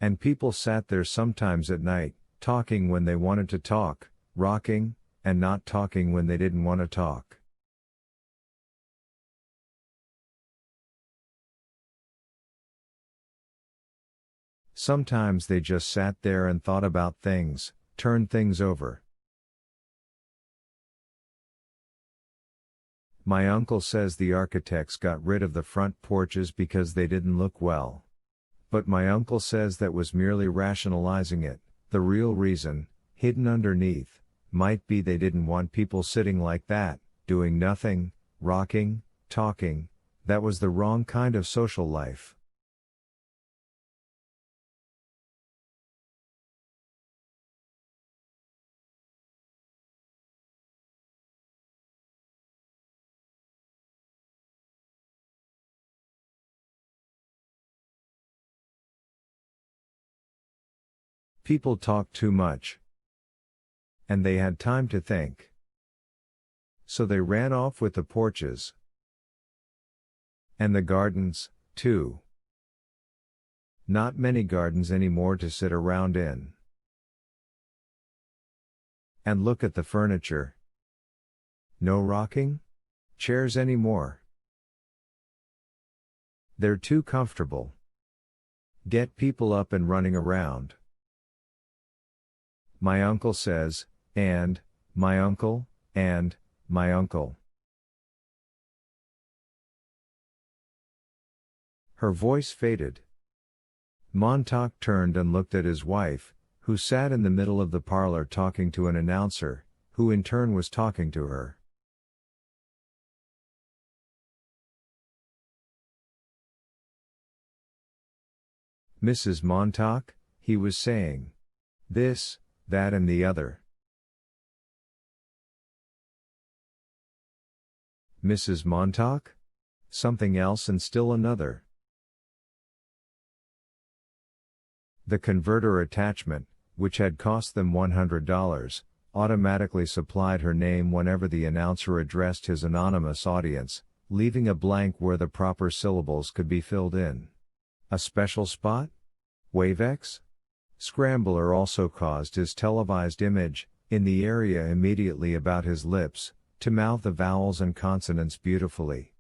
And people sat there sometimes at night, talking when they wanted to talk, rocking, and not talking when they didn't want to talk. Sometimes they just sat there and thought about things, turned things over. My uncle says the architects got rid of the front porches because they didn't look well. But my uncle says that was merely rationalizing it. The real reason, hidden underneath, might be they didn't want people sitting like that, doing nothing, rocking, talking. That was the wrong kind of social life. People talked too much. And they had time to think. So they ran off with the porches. And the gardens, too. Not many gardens anymore to sit around in. And look at the furniture. No rocking chairs anymore. They're too comfortable. Get people up and running around. My uncle says, and, my uncle, and, my uncle. Her voice faded. Montauk turned and looked at his wife, who sat in the middle of the parlor talking to an announcer, who in turn was talking to her. Mrs. Montauk, he was saying. This, that and the other. Mrs. Montauk? Something else and still another. The converter attachment, which had cost them $100, automatically supplied her name whenever the announcer addressed his anonymous audience, leaving a blank where the proper syllables could be filled in. A special spot? WaveX? Scrambler also caused his televised image, in the area immediately about his lips, to mouth the vowels and consonants beautifully.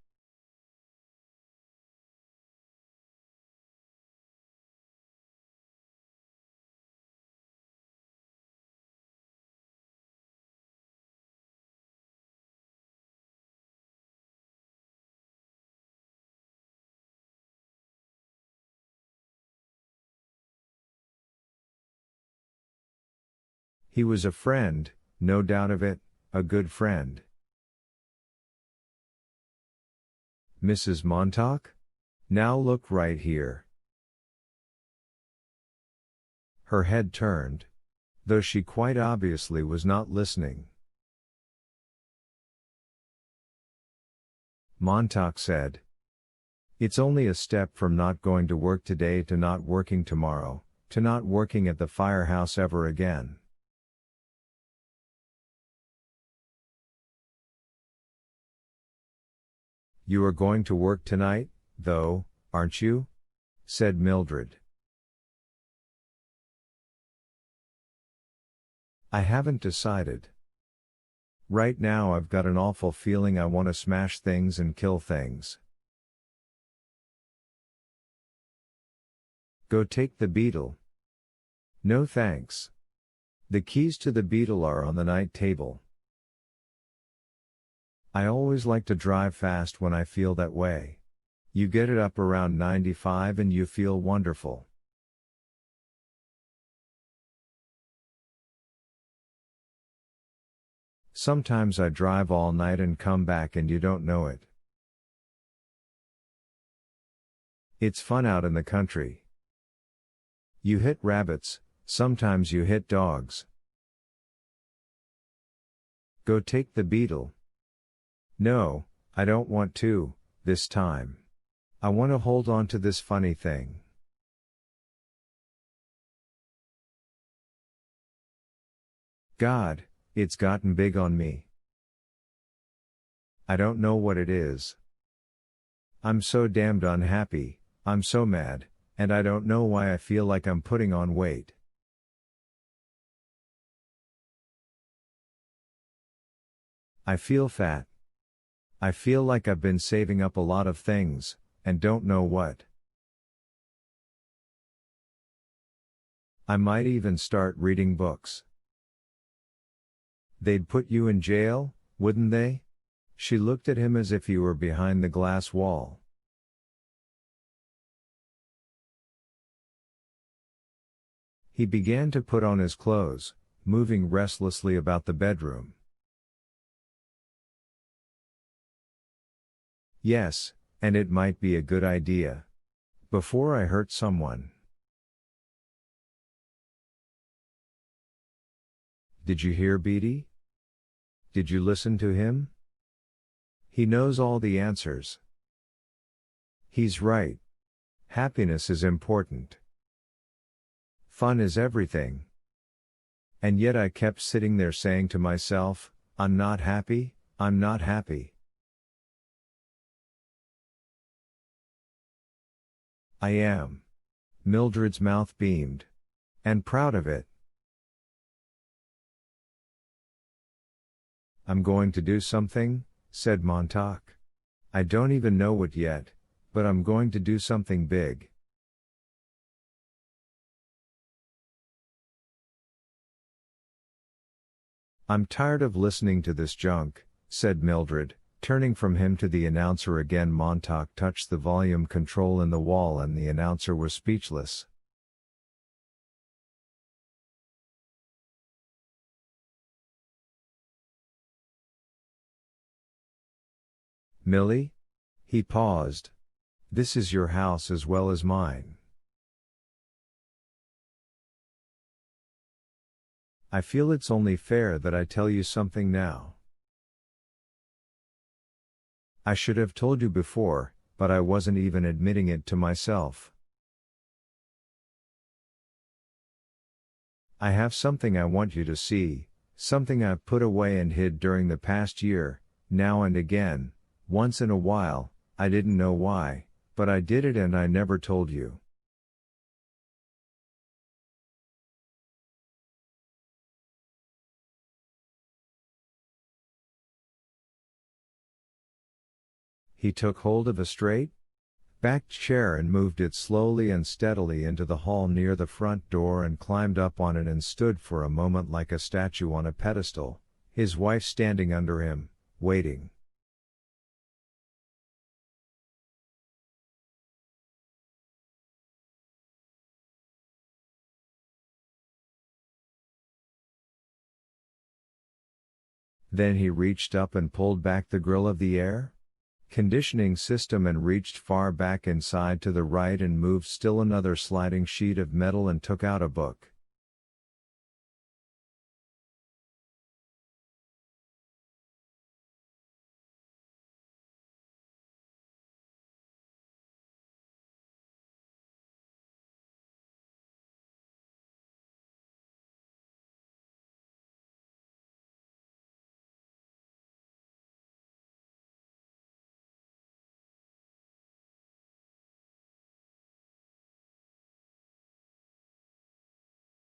He was a friend, no doubt of it, a good friend. Mrs. Montauk? Now look right here. Her head turned. Though she quite obviously was not listening. Montauk said. It's only a step from not going to work today to not working tomorrow, to not working at the firehouse ever again. You are going to work tonight, though, aren't you? Said Mildred. I haven't decided. Right now I've got an awful feeling I want to smash things and kill things. Go take the Beetle. No thanks. The keys to the Beetle are on the night table. I always like to drive fast when I feel that way. You get it up around 95 and you feel wonderful. Sometimes I drive all night and come back and you don't know it. It's fun out in the country. You hit rabbits, sometimes you hit dogs. Go take the Beetle. No, I don't want to, this time. I want to hold on to this funny thing. God, it's gotten big on me. I don't know what it is. I'm so damned unhappy, I'm so mad, And I don't know why I feel like I'm putting on weight. I feel fat. I feel like I've been saving up a lot of things, and don't know what. I might even start reading books. They'd put you in jail, wouldn't they? She looked at him as if he were behind the glass wall. He began to put on his clothes, moving restlessly about the bedroom. Yes, and it might be a good idea. Before I hurt someone. Did you hear Beatty? Did you listen to him? He knows all the answers. He's right. Happiness is important. Fun is everything. And yet I kept sitting there saying to myself, I'm not happy, I'm not happy. I am. Mildred's mouth beamed. And proud of it. I'm going to do something, said Montauk. I don't even know what yet, but I'm going to do something big. I'm tired of listening to this junk, said Mildred, turning from him to the announcer again. Montauk touched the volume control in the wall and the announcer was speechless. Millie? He paused. This is your house as well as mine. I feel it's only fair that I tell you something now. I should have told you before, but I wasn't even admitting it to myself. I have something I want you to see, something I've put away and hid during the past year, now and again, once in a while, I didn't know why, but I did it and I never told you. He took hold of a straight-backed chair and moved it slowly and steadily into the hall near the front door and climbed up on it and stood for a moment like a statue on a pedestal, his wife standing under him, waiting. Then he reached up and pulled back the grill of the air conditioning system and reached far back inside to the right and moved still another sliding sheet of metal and took out a book.